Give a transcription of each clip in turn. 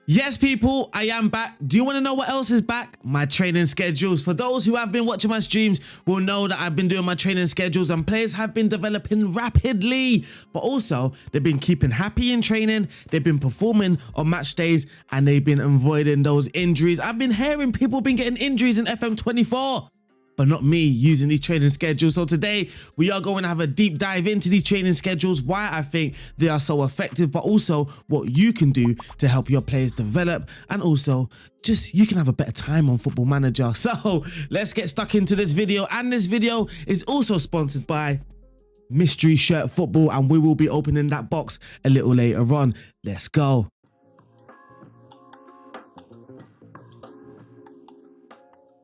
Yes, people, I am back. Do you want to know what else is back? My training schedules. For those who have been watching my streams will know that I've been doing my training schedules and players have been developing rapidly, but also they've been keeping happy in training, they've been performing on match days, and they've been avoiding those injuries. I've been hearing people been getting injuries in FM24. But not me using these training schedules. So today we are going to have a deep dive into these training schedules, why I think they are so effective, but also what you can do to help your players develop, and also just you can have a better time on Football Manager. So let's get stuck into this video, and this video is also sponsored by Mystery Shirt Football, and we will be opening that box a little later on. Let's go.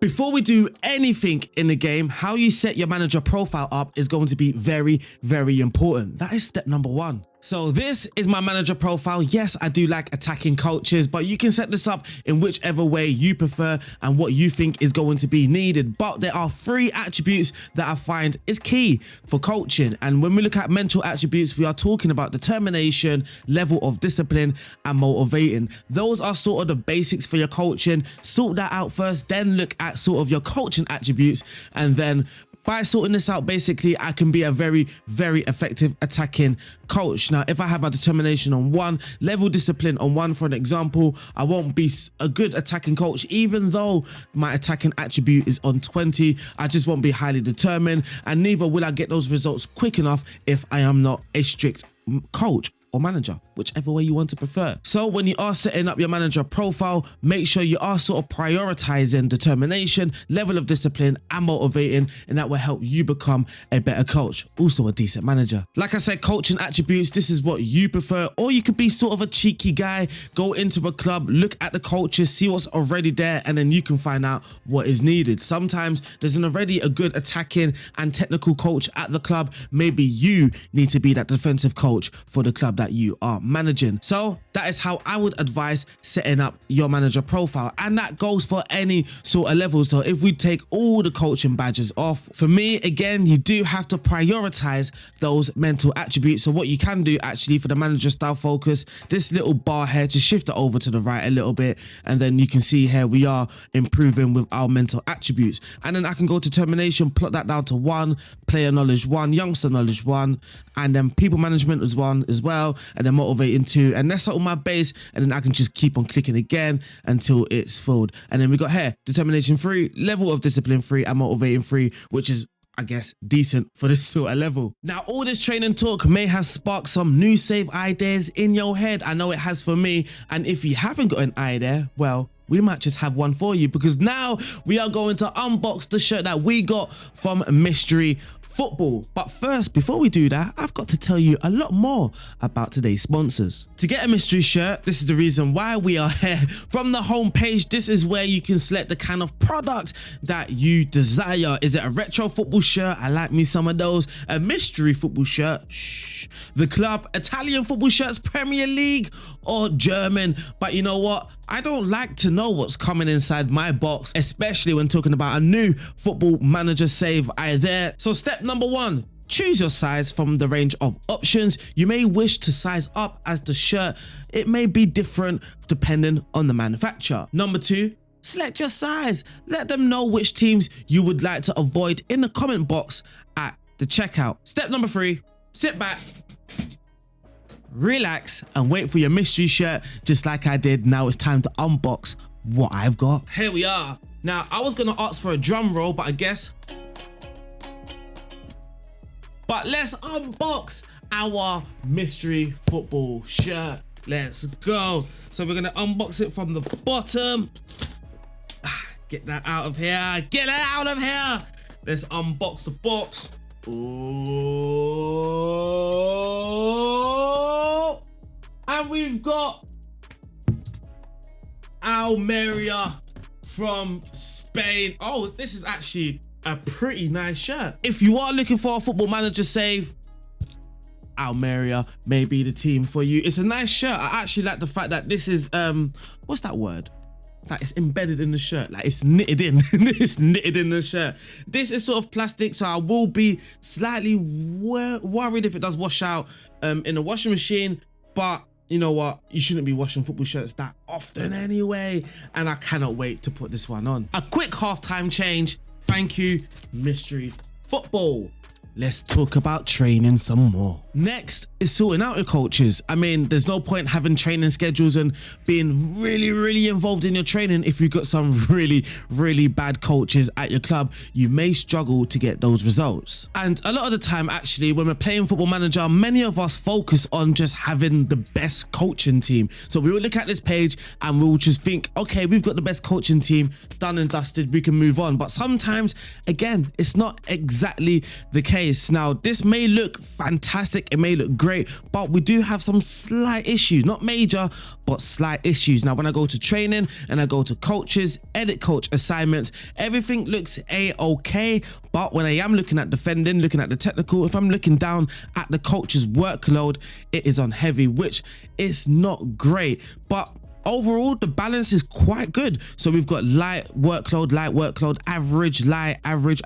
Before we do anything in the game, how you set your manager profile up is going to be very, very important. That is step number one. So this is my manager profile. Yes, I do like attacking coaches, but you can set this up in whichever way you prefer and what you think is going to be needed. But there are 3 attributes that I find is key for coaching. And when we look at mental attributes, we are talking about determination, level of discipline, and motivating. Those are sort of the basics for your coaching. Sort that out first, then look at sort of your coaching attributes, and then by sorting this out, basically, I can be a very, very effective attacking coach. Now, if I have my determination on 1, level discipline on 1, for an example, I won't be a good attacking coach, even though my attacking attribute is on 20. I just won't be highly determined, and neither will I get those results quick enough if I am not a strict coach or manager, whichever way you want to prefer. So when you are setting up your manager profile, make sure you are sort of prioritizing determination, level of discipline, and motivating, and that will help you become a better coach, also a decent manager. Like I said, coaching attributes, this is what you prefer, or you could be sort of a cheeky guy, go into a club, look at the coaches, see what's already there, and then you can find out what is needed. Sometimes there's already a good attacking and technical coach at the club. Maybe you need to be that defensive coach for the club that you are managing. So that is how I would advise setting up your manager profile, and that goes for any sort of level. So if we take all the coaching badges off, for me, again, you do have to prioritize those mental attributes. So what you can do actually for the manager style focus, this little bar here, just shift it over to the right a little bit, and then you can see here we are improving with our mental attributes. And then I can go to determination, plot that down to 1, player knowledge 1, youngster knowledge 1, and then people management is 1 as well, and then motivating 2, and that's all my base. And then I can just keep on clicking again until it's filled. And then we got here determination 3, level of discipline 3, and motivating 3, which is, I guess, decent for this sort of level. Now, all this training talk may have sparked some new save ideas in your head. I know it has for me. And if you haven't got an idea, well, we might just have one for you, because now we are going to unbox the shirt that we got from Mystery Football. But first, before we do that, I've got to tell you a lot more about today's sponsors. To get a mystery shirt, this is the reason why we are here. From the homepage, this is where you can select the kind of product that you desire. Is it a retro football shirt? I like me some of those. A mystery football shirt? Shh. The club, Italian football shirts, Premier League, or German. But you know what? I don't like to know what's coming inside my box, especially when talking about a new Football Manager save idea. So step number 1, choose your size from the range of options. You may wish to size up, as the shirt, it may be different depending on the manufacturer. Number 2, select your size. Let them know which teams you would like to avoid in the comment box at the checkout. Step number 3, sit back, relax, and wait for your mystery shirt, just like I did. Now it's time to unbox what I've got. Here we are. Now, I was gonna ask for a drum roll, but I guess. But let's unbox our mystery football shirt. Let's go. So we're gonna unbox it from the bottom. Get that out of here. Get it out of here. Let's unbox the box. Oh, and we've got Almeria from Spain. Oh, this is actually a pretty nice shirt. If you are looking for a Football Manager save, Almeria may be the team for you. It's a nice shirt. I actually like the fact that this is what's that word? Like it's embedded in the shirt, like it's knitted in. It's knitted in the shirt. This is sort of plastic, so I will be slightly worried if it does wash out in the washing machine, but you know what, you shouldn't be washing football shirts that often anyway, and I cannot wait to put this one on. A quick halftime change. Thank you, mystery football. Let's talk about training some more. Next is sorting out your coaches. I mean, there's no point having training schedules and being really involved in your training if you've got some really bad coaches at your club. You may struggle to get those results. And a lot of the time, actually, when we're playing Football Manager, many of us focus on just having the best coaching team. So we will look at this page and we'll just think, okay, we've got the best coaching team, done and dusted, we can move on. But sometimes, again, it's not exactly the case. Now, this may look fantastic, it may look great, but we do have some slight issues, not major, but slight issues. Now, when I go to training and I go to coaches, edit coach assignments, everything looks a-okay. But when I am looking at defending, looking at the technical, if I'm looking down at the coach's workload, it is on heavy, which is not great. But overall, the balance is quite good. So we've got light workload, average, light, average,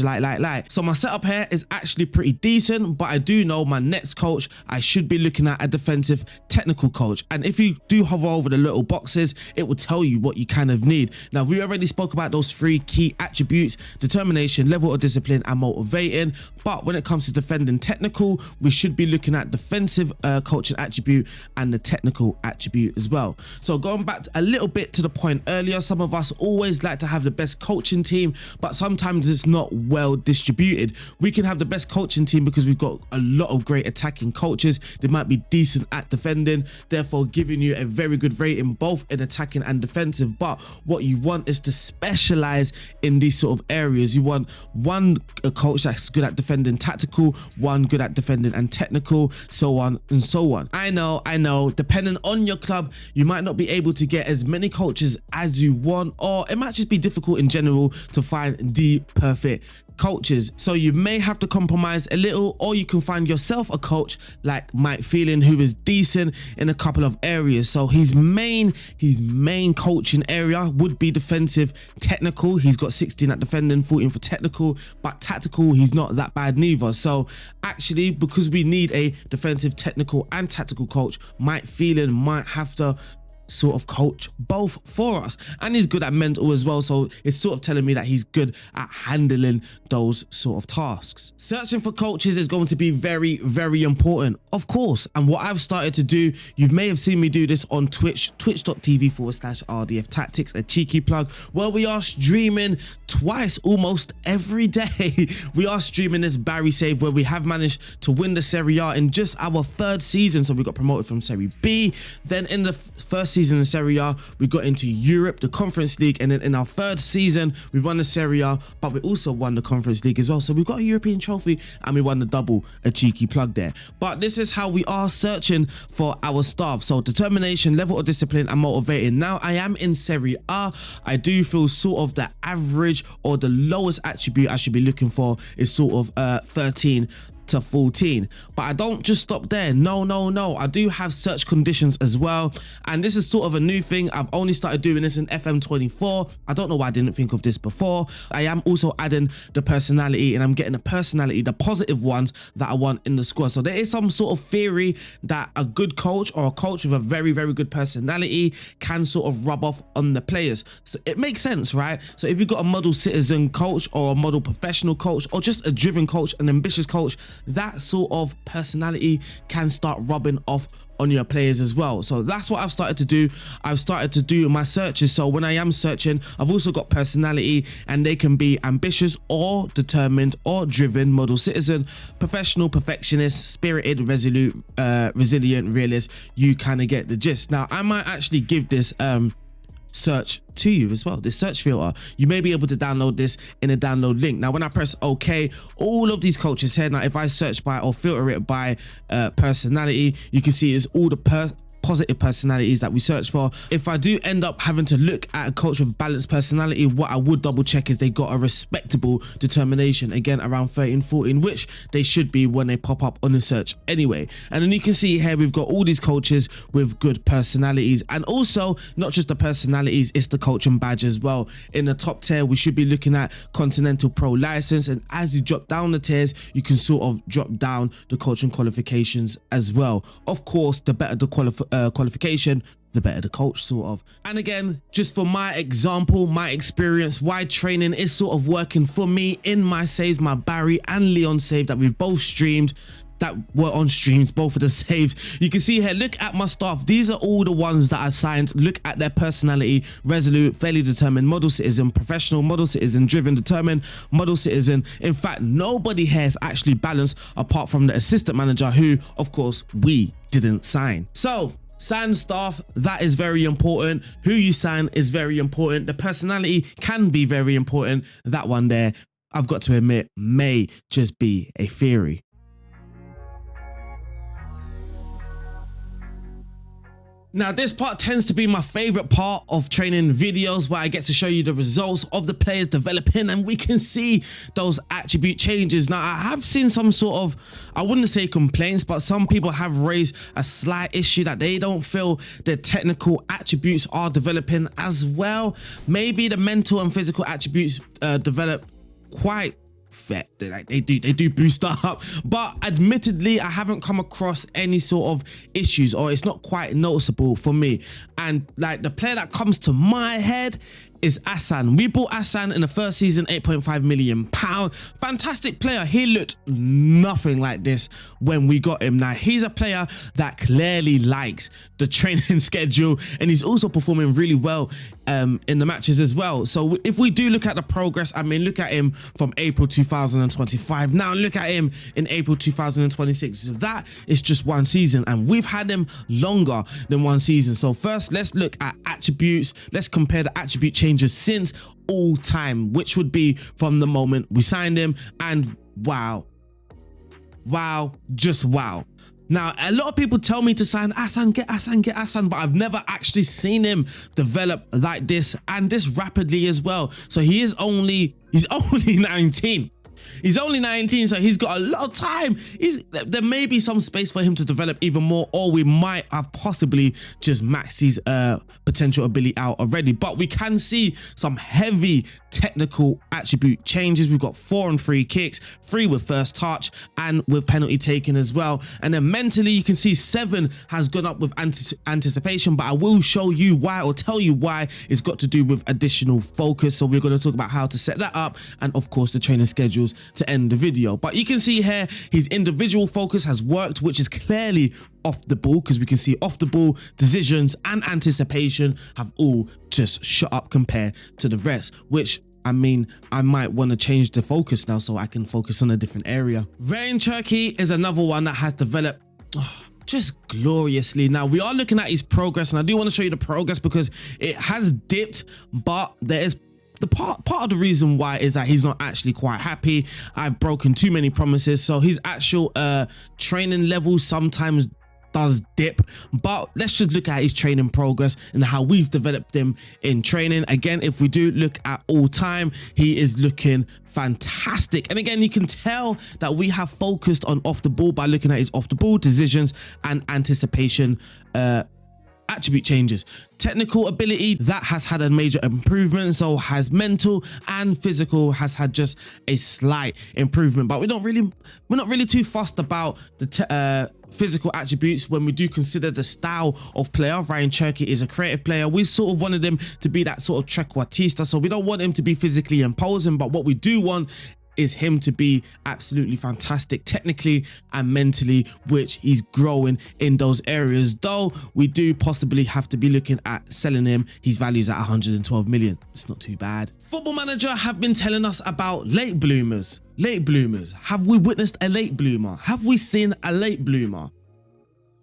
light. So my setup here is actually pretty decent, but I do know my next coach, I should be looking at a defensive technical coach. And if you do hover over the little boxes, it will tell you what you kind of need. Now, we already spoke about those 3 key attributes: determination, level of discipline, and motivating. But when it comes to defending technical, we should be looking at defensive coaching attribute and the technical attribute as well. So going back a little bit to the point earlier, some of us always like to have the best coaching team, but sometimes it's not well distributed. We can have the best coaching team because we've got a lot of great attacking coaches. They might be decent at defending, therefore giving you a very good rating both in attacking and defensive. But what you want is to specialize in these sort of areas. You want one coach that's good at defending tactical, one good at defending and technical, so on and so on. I know, depending on your club, you might not be able to get as many coaches as you want, or it might just be difficult in general to find the perfect coaches. So you may have to compromise a little, or you can find yourself a coach like Mike Phelan, who is decent in a couple of areas. So his main coaching area would be defensive technical. He's got 16 at defending, 14 for technical, but tactical, he's not that bad neither. So actually, because we need a defensive technical and tactical coach, Mike Phelan might have to sort of coach both for us, and he's good at mental as well, so it's sort of telling me that he's good at handling those sort of tasks. Searching for coaches is going to be very important, of course, and what I've started to do, you may have seen me do this on twitch.tv/RDF Tactics, a cheeky plug, where we are streaming twice almost every day. We are streaming this Barry save where we have managed to win the Serie A in just our 3rd season. So we got promoted from Serie B, then in the first season in Serie A we got into Europe, the Conference League, and then in our 3rd season we won the Serie A, but we also won the Conference League as well. So we've got a European trophy and we won the double, a cheeky plug there. But this is how we are searching for our staff. So determination, level of discipline, and motivating. Now I am in Serie A. I do feel sort of the average or the lowest attribute I should be looking for is sort of 13 to 14, but I don't just stop there. No, I do have search conditions as well, and this is sort of a new thing. I've only started doing this in FM24. I don't know why I didn't think of this before. I am also adding the personality, and I'm getting the personality, the positive ones that I want in the squad. So there is some sort of theory that a good coach or a coach with a very good personality can sort of rub off on the players. So it makes sense, right? So if you've got a model citizen coach or a model professional coach or just a driven coach, an ambitious coach, that sort of personality can start rubbing off on your players as well. So that's what I've started to do. I've started to do my searches. So when I am searching, I've also got personality, and they can be ambitious or determined or driven, model citizen, professional, perfectionist, spirited, resolute, resilient, realist. You kind of get the gist. Now I might actually give this search to you as well, this search filter. You may be able to download this in a download link. Now when I press OK, all of these coaches here, now if I search by or filter it by personality, you can see it's all the positive personalities that we search for. If I do end up having to look at a coach with balanced personality, what I would double check is they got a respectable determination, again around 13, 14, which they should be when they pop up on the search anyway. And then you can see here we've got all these coaches with good personalities, and also not just the personalities, it's the coaching badge as well. In the top tier we should be looking at Continental Pro license, and as you drop down the tiers you can sort of drop down the coaching qualifications as well. Of course, the better the qualification, the better the coach, sort of. And again, just for my example, my experience, why training is sort of working for me in my saves, my Barry and Leon save that we've both streamed, that were on streams, both of the saves. You can see here, look at my staff. These are all the ones that I've signed. Look at their personality: resolute, fairly determined, model citizen, professional, model citizen, driven, determined, model citizen. In fact, nobody here is actually balanced apart from the assistant manager, who of course we didn't sign. So sign staff, that is very important. Who you sign is very important. The personality can be very important. That one there, I've got to admit, may just be a theory. Now, this part tends to be my favorite part of training videos, where I get to show you the results of the players developing, and we can see those attribute changes. Now, I have seen some sort of, I wouldn't say complaints, but some people have raised a slight issue that they don't feel their technical attributes are developing as well. Maybe the mental and physical attributes develop quite fit. They do boost up, but admittedly I haven't come across any sort of issues, or it's not quite noticeable for me. And like, the player that comes to my head is Asan. We bought Asan in the first season, £8.5 million. Fantastic player. He looked nothing like this when we got him. Now, he's a player that clearly likes the training schedule, and he's also performing really well in the matches as well. So if we do look at the progress, I mean, look at him from April 2025. Now look at him in April 2026. So that is just one season, and we've had him longer than one season. So first, let's look at attributes. Let's compare the attribute changes since all time, which would be from the moment we signed him. And wow, just wow. Now, a lot of people tell me to sign Asan, get Asan, but I've never actually seen him develop like this, and this rapidly as well. So he's only 19. He's only 19, so he's got a lot of time. There may be some space for him to develop even more, or we might have possibly just maxed his potential ability out already. But we can see some heavy technical attribute changes. We've got 4 on free kicks, 3 with first touch, and with penalty taken as well. And then mentally, you can see 7 has gone up with anticipation, but I will show you why, or tell you why. It's got to do with additional focus. So we're going to talk about how to set that up, and of course the training schedules to end the video. But you can see here his individual focus has worked, which is clearly off the ball, because we can see off the ball decisions and anticipation have all just shut up compared to the rest, which, I mean, I might want to change the focus now so I can focus on a different area. Ryan Turkey is another one that has developed just gloriously. Now, we are looking at his progress, and I do want to show you the progress because it has dipped, but there is the part of the reason why is that he's not actually quite happy. I've broken too many promises, so his actual training level sometimes does dip. But let's just look at his training progress and how we've developed him in training. Again, if we do look at all time, he is looking fantastic. And again, you can tell that we have focused on off the ball by looking at his off the ball decisions and anticipation attribute changes. Technical ability, that has had a major improvement, so has mental, and physical has had just a slight improvement. But we're not really too fussed about the physical attributes when we do consider the style of player. Ryan Turkey is a creative player. We sort of wanted him to be that sort of trequartista, so we don't want him to be physically imposing, but what we do want is him to be absolutely fantastic technically and mentally, which he's growing in those areas, though we do possibly have to be looking at selling him. His value's at 112 million. It's not too bad. Football Manager have been telling us about late bloomers. Have we witnessed a late bloomer? Have we seen a late bloomer?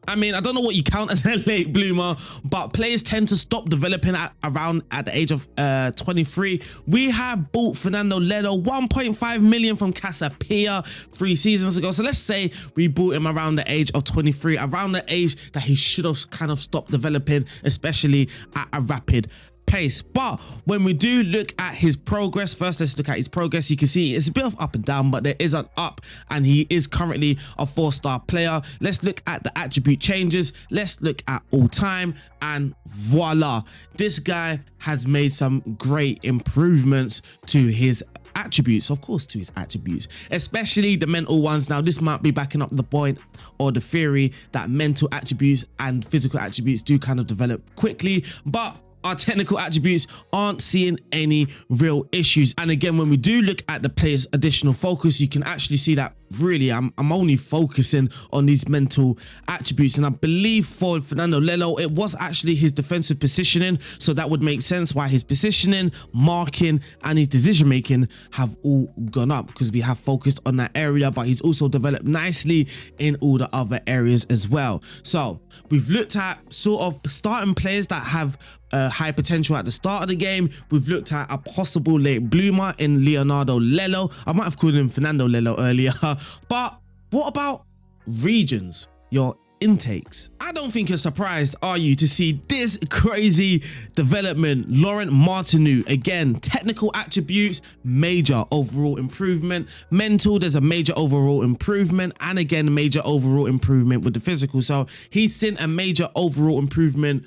I mean, I don't know what you count as a late bloomer, but players tend to stop developing at the age of 23. We have bought Fernando Leno, 1.5 million from Casapia 3 seasons ago. So let's say we bought him around the age of 23, around the age that he should have kind of stopped developing, especially at a rapid pace. But when we do look at his progress, first let's look at his progress. You can see it's a bit of up and down, but there is an up, and he is currently a 4-star player. Let's look at the attribute changes. Let's look at all time, and voila, this guy has made some great improvements to his attributes, of course, to his attributes, especially the mental ones. Now, this might be backing up the point or the theory that mental attributes and physical attributes do kind of develop quickly, but our technical attributes aren't seeing any real issues. And again, when we do look at the player's additional focus, you can actually see that really I'm only focusing on these mental attributes. And I believe for Fernando Leno, it was actually his defensive positioning, so that would make sense why his positioning, marking, and his decision making have all gone up, because we have focused on that area, but he's also developed nicely in all the other areas as well. So we've looked at sort of starting players that have high potential at the start of the game. We've looked at a possible late bloomer in Leonardo Lelo. I might have called him Fernando Lelo earlier, but what about regions, your intakes? I don't think you're surprised, are you, to see this crazy development. Laurent Martineau, again, technical attributes, major overall improvement. Mental, there's a major overall improvement, and again, major overall improvement with the physical. So he's seen a major overall improvement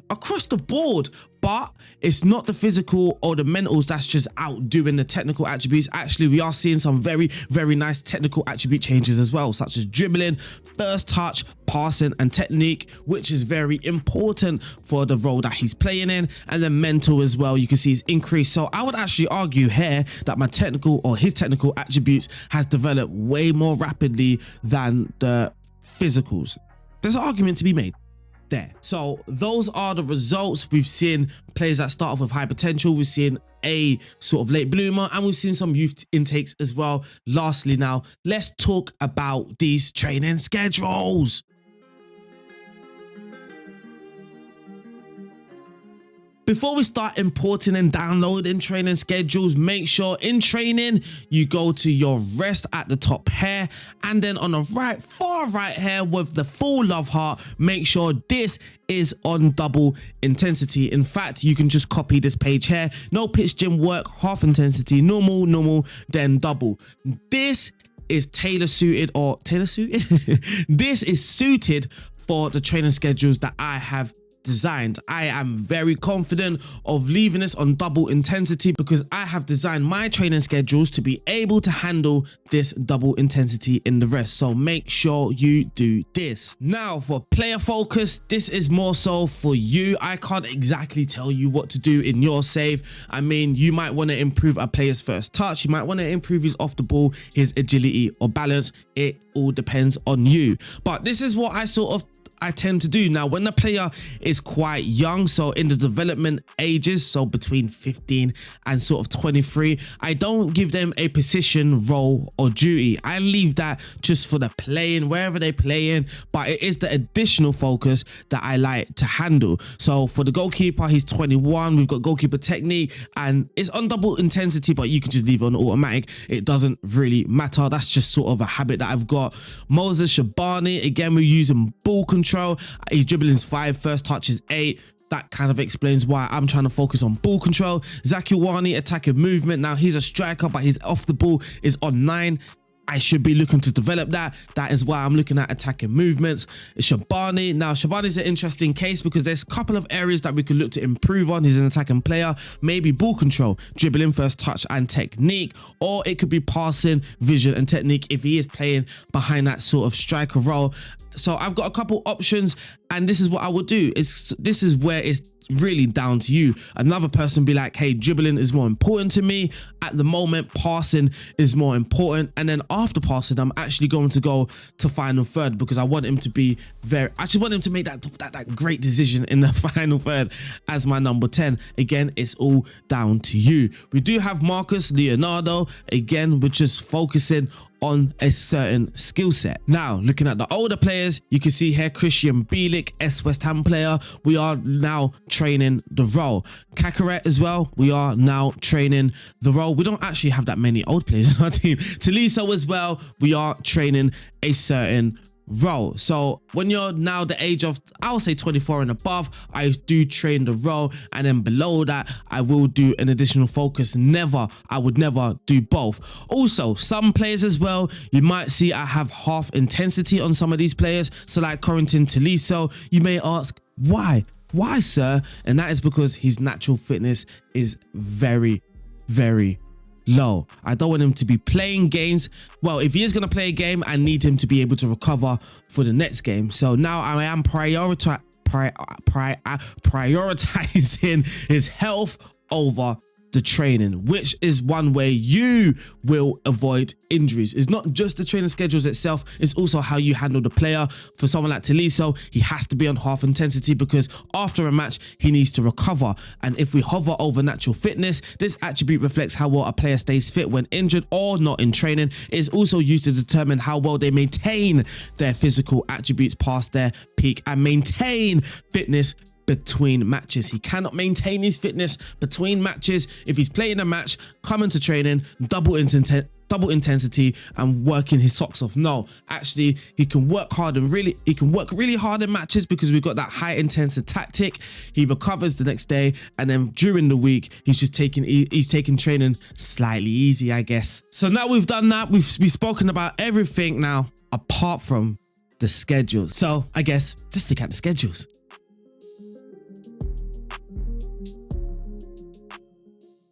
across the board, but it's not the physical or the mentals that's just outdoing the technical attributes. Actually, we are seeing some very, very nice technical attribute changes as well, such as dribbling, first touch, passing, and technique, which is very important for the role that he's playing in. And then mental as well, you can see his increase. So I would actually argue here that my technical, or his technical attributes, has developed way more rapidly than the physicals. There's an argument to be made there. So those are the results. We've seen players that start off with high potential, we've seen a sort of late bloomer, and we've seen some youth intakes as well. Lastly, now let's talk about these training schedules. Before we start importing and downloading training schedules, make sure in training you go to your rest at the top here, and then on the right, far right here with the full love heart, make sure this is on double intensity. In fact, you can just copy this page here. No pitch gym work, half intensity, normal, then double. This is This is suited for the training schedules that I have designed. I am very confident of leaving this on double intensity because I have designed my training schedules to be able to handle this double intensity in the rest. So make sure you do this. Now for player focus, this is more so for you. I can't exactly tell you what to do in your save. I mean, you might want to improve a player's first touch. You might want to improve his off the ball, his agility or balance. It all depends on you. But this is what I tend to do. Now, when the player is quite young, so in the development ages, so between 15 and sort of 23, I don't give them a position, role or duty. I leave that just for the playing, wherever they play in, but it is the additional focus that I like to handle. So for the goalkeeper, he's 21, we've got goalkeeper technique, and it's on double intensity, but you can just leave it on automatic. It doesn't really matter. That's just sort of a habit that I've got. Moses Shabani, again, we're using ball control. His dribbling is 5, first touch is 8. That kind of explains why I'm trying to focus on ball control. Zakiwani, attacking movement. Now he's a striker, but his off the ball is on 9. I should be looking to develop that. That is why I'm looking at attacking movements. Shabani. Now, Shabani is an interesting case because there's a couple of areas that we could look to improve on. He's an attacking player. Maybe ball control, dribbling, first touch, and technique. Or it could be passing, vision, and technique if he is playing behind that sort of striker role. So I've got a couple options, and this is what I would do. This is where it's really down to you. Another person be like, hey, dribbling is more important to me at the moment, passing is more important, and then after passing I'm actually going to go to final third because I want him to be I just want him to make that great decision in the final third as my number 10. Again, it's all down to you. We do have Marcus Leonardo. Again, we're just focusing on a certain skill set. Now, looking at the older players, you can see here Christian Bielik, West Ham player, we are now training the role. Kakaret as well, we are now training the role. We don't actually have that many old players in our team. Tolisso as well, we are training a certain role. So when you're now the age of, I'll say 24 and above, I do train the role, and then below that I will do an additional focus. I would never do both. Also, some players as well, you might see I have half intensity on some of these players. So like Corentin Tolisso, you may ask, why sir? And that is because his natural fitness is very low. I don't want him to be playing games. Well, if he is going to play a game, I need him to be able to recover for the next game. So now I am prioritizing his health over the training, which is one way you will avoid injuries. It's not just the training schedules itself, it's also how you handle the player. For someone like Tolisso, he has to be on half intensity because after a match he needs to recover, and if we hover over natural fitness, this attribute reflects how well a player stays fit when injured or not in training. It is also used to determine how well they maintain their physical attributes past their peak and maintain fitness between matches. He cannot maintain his fitness between matches if he's playing a match, coming to training, double intensity and working his socks off. No, actually he can work hard and he can work really hard in matches because we've got that high intensity tactic. He recovers the next day, and then during the week he's taking training slightly easy, I guess. So now we've done that, we've spoken about everything now apart from the schedules. So I guess let's look at the schedules.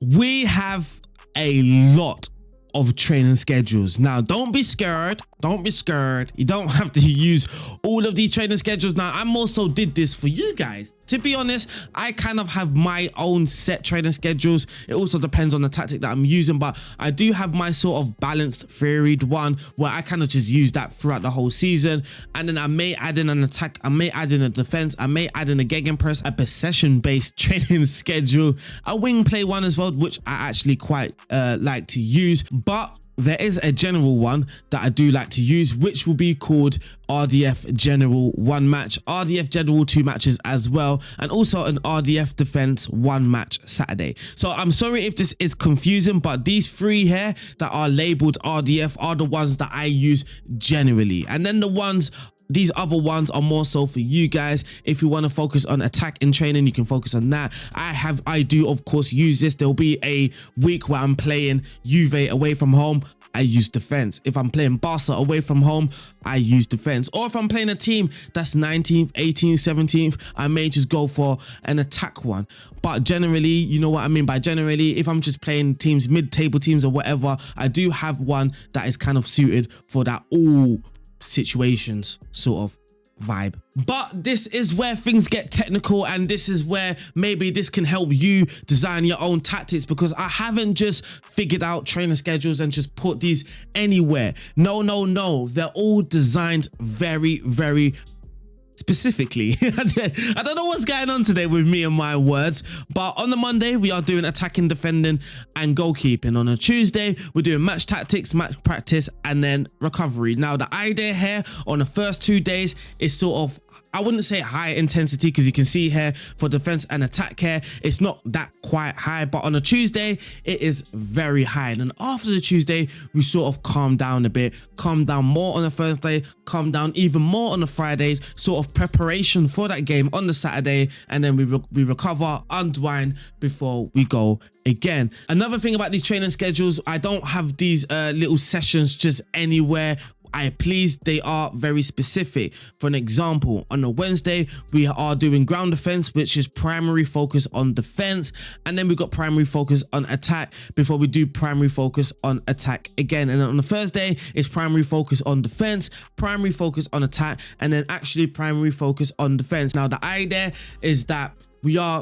We have a lot of training schedules. Now, don't be scared. Don't be scared. You don't have to use all of these training schedules. Now, I also did this for you guys. To be honest, I kind of have my own set training schedules. It also depends on the tactic that I'm using, but I do have my sort of balanced, varied one where I kind of just use that throughout the whole season. And then I may add in an attack, I may add in a defense, I may add in a gegenpress, a possession-based training schedule, a wing play one as well, which I actually quite like to use. But there is a general one that I do like to use, which will be called RDF General 1 match, RDF General 2 matches as well, and also an RDF Defense 1 match Saturday. So I'm sorry if this is confusing, but these three here that are labeled RDF are the ones that I use generally. And then these other ones are more so for you guys. If you want to focus on attack in training, you can focus on that. I do of course use this. There'll be a week where I'm playing Juve away from home, I use defense. If I'm playing Barca away from home, I use defense. Or if I'm playing a team that's 19th, 18th, 17th, I may just go for an attack one. But generally, you know what I mean by generally, if I'm just playing teams, mid-table teams or whatever, I do have one that is kind of suited for that all situations sort of vibe. But this is where things get technical, and this is where maybe this can help you design your own tactics, because I haven't just figured out training schedules and just put these anywhere. No, they're all designed very specifically. I don't know what's going on today with me and my words, but on the Monday we are doing attacking, defending and goalkeeping. On a Tuesday we're doing match tactics, match practice and then recovery. Now the idea here on the first 2 days is sort of, I wouldn't say high intensity, because you can see here for defense and attack here it's not that quite high, but on a Tuesday it is very high. And then after the Tuesday we sort of calm down a bit, calm down more on the Thursday, calm down even more on the Friday, sort of preparation for that game on the Saturday, and then we recover, unwind before we go again. Another thing about these training schedules, I don't have these little sessions just anywhere I please. They are very specific. For an example, on a Wednesday we are doing ground defense, which is primary focus on defense, and then we've got primary focus on attack before we do primary focus on attack again. And then on the Thursday it's primary focus on defense, primary focus on attack, and then actually primary focus on defense. Now the idea is that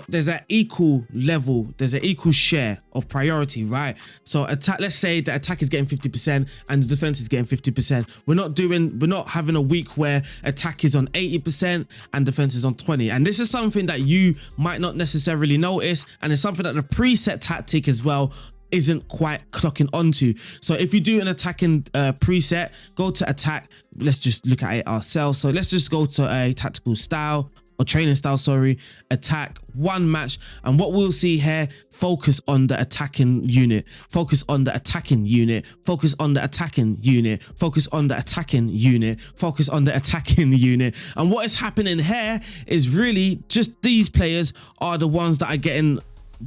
there's an equal level, there's an equal share of priority, right? So attack, let's say the attack is getting 50% and the defense is getting 50%. We're not having a week where attack is on 80% and defense is on 20. And this is something that you might not necessarily notice, and it's something that the preset tactic as well isn't quite clocking onto. So if you do an attacking preset, go to attack. Let's just look at it ourselves. So let's just go to a tactical style or training style, sorry, attack, one match. And what we'll see here, focus on the attacking unit, focus on the attacking unit, focus on the attacking unit, focus on the attacking unit, focus on the attacking unit. And what is happening here is really just these players are the ones that are getting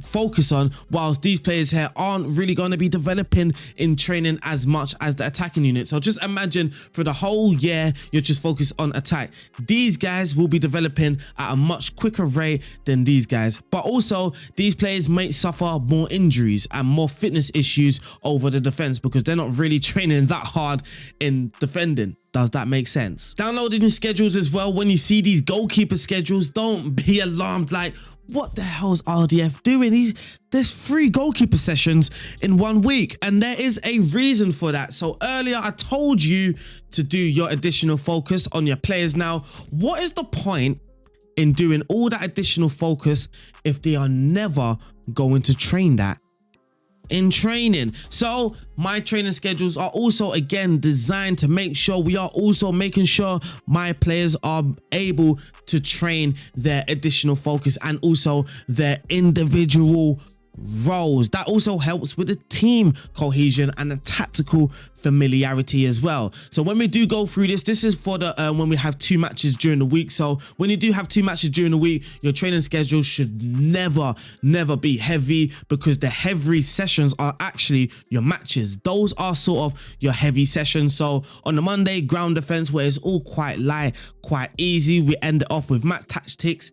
focus on, whilst these players here aren't really going to be developing in training as much as the attacking unit. So just imagine for the whole year you're just focused on attack. These guys will be developing at a much quicker rate than these guys, but also these players may suffer more injuries and more fitness issues over the defense because they're not really training that hard in defending. Does that make sense? Downloading schedules as well. When you see these goalkeeper schedules, don't be alarmed like, what the hell's RDF doing? There's 3 goalkeeper sessions in 1 week, and there is a reason for that. So earlier I told you to do your additional focus on your players. Now, what is the point in doing all that additional focus if they are never going to train that in training? So my training schedules are also again designed to make sure we are also making sure my players are able to train their additional focus and also their individual roles. That also helps with the team cohesion and the tactical familiarity as well. So when we do go through this is for the when we have 2 matches during the week. So when you do have 2 matches during the week, your training schedule should never be heavy, because the heavy sessions are actually your matches. Those are sort of your heavy sessions. So on the Monday, ground defense, where it's all quite light, quite easy, we end it off with match tactics.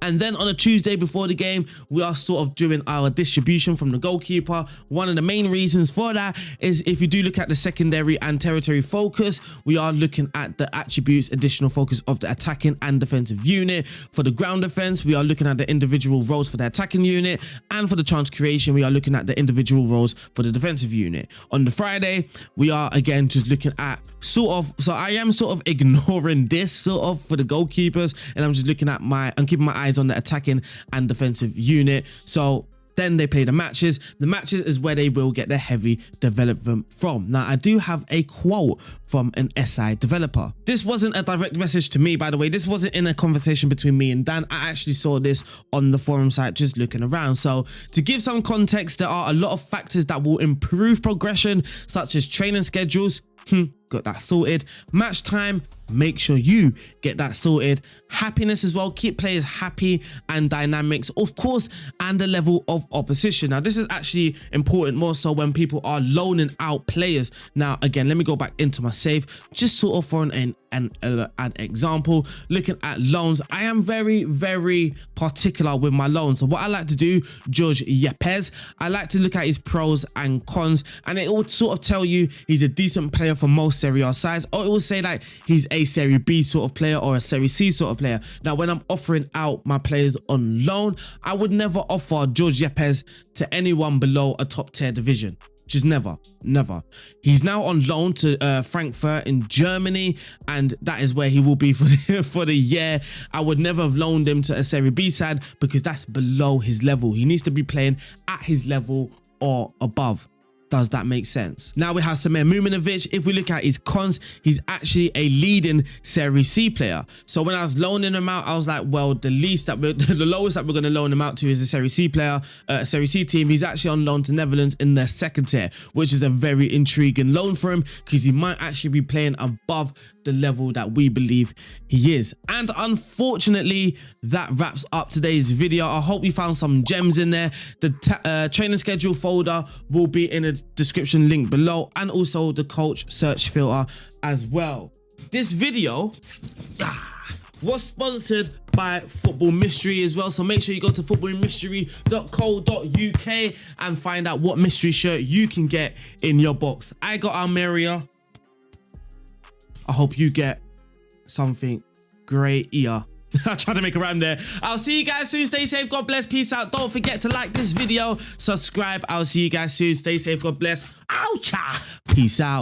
And then on a Tuesday before the game, we are sort of doing our distribution from the goalkeeper. One of the main reasons for that is if you do look at the secondary and territory focus, we are looking at the attributes, additional focus of the attacking and defensive unit. For the ground defense, we are looking at the individual roles for the attacking unit, and for the chance creation, we are looking at the individual roles for the defensive unit. On the Friday, we are again just looking at so I am sort of ignoring this sort of for the goalkeepers, and I'm just looking at I'm keeping my eyes on the attacking and defensive unit. So then they play the matches. The matches is where they will get their heavy development from. Now, I do have a quote from an SI developer. This wasn't a direct message to me, by the way. This wasn't in a conversation between me and Dan. I actually saw this on the forum site just looking around. So to give some context, there are a lot of factors that will improve progression, such as training schedules. Got that sorted. Match time, make sure you get that sorted. Happiness as well, keep players happy, and dynamics, of course, and the level of opposition. Now, this is actually important more so when people are loaning out players. Now, again, let me go back into my save, just sort of for an example. Looking at loans, I am very particular with my loans. So what I like to do, George Yepes, I like to look at his pros and cons, and it will sort of tell you he's a decent player for most Serie A sides, or it will say like he's a Serie B sort of player or a Serie C sort of player. Now, when I'm offering out my players on loan, I would never offer George Yepes to anyone below a top tier division. Just never. He's now on loan to Frankfurt in Germany, and that is where he will be for the year. I would never have loaned him to a Serie B side because that's below his level. He needs to be playing at his level or above. Does that make sense? Now we have Samir Muminovic. If we look at his cons, he's actually a leading Serie C player. So when I was loaning him out, I was like, well, the lowest that we're going to loan him out to is a Serie C player, Serie C team. He's actually on loan to Netherlands in their 2nd tier, which is a very intriguing loan for him because he might actually be playing above the level that we believe he is. And unfortunately, that wraps up today's video. I hope you found some gems in there. The training schedule folder will be in the description link below, and also the coach search filter as well. This video was sponsored by Football Mystery as well, so make sure you go to footballmystery.co.uk and find out what mystery shirt you can get in your box. I got Almeria. I hope you get something great here. I tried to make a rhyme there. I'll see you guys soon. Stay safe. God bless. Peace out. Don't forget to like this video. Subscribe. I'll see you guys soon. Stay safe. God bless. Oucha. Peace out.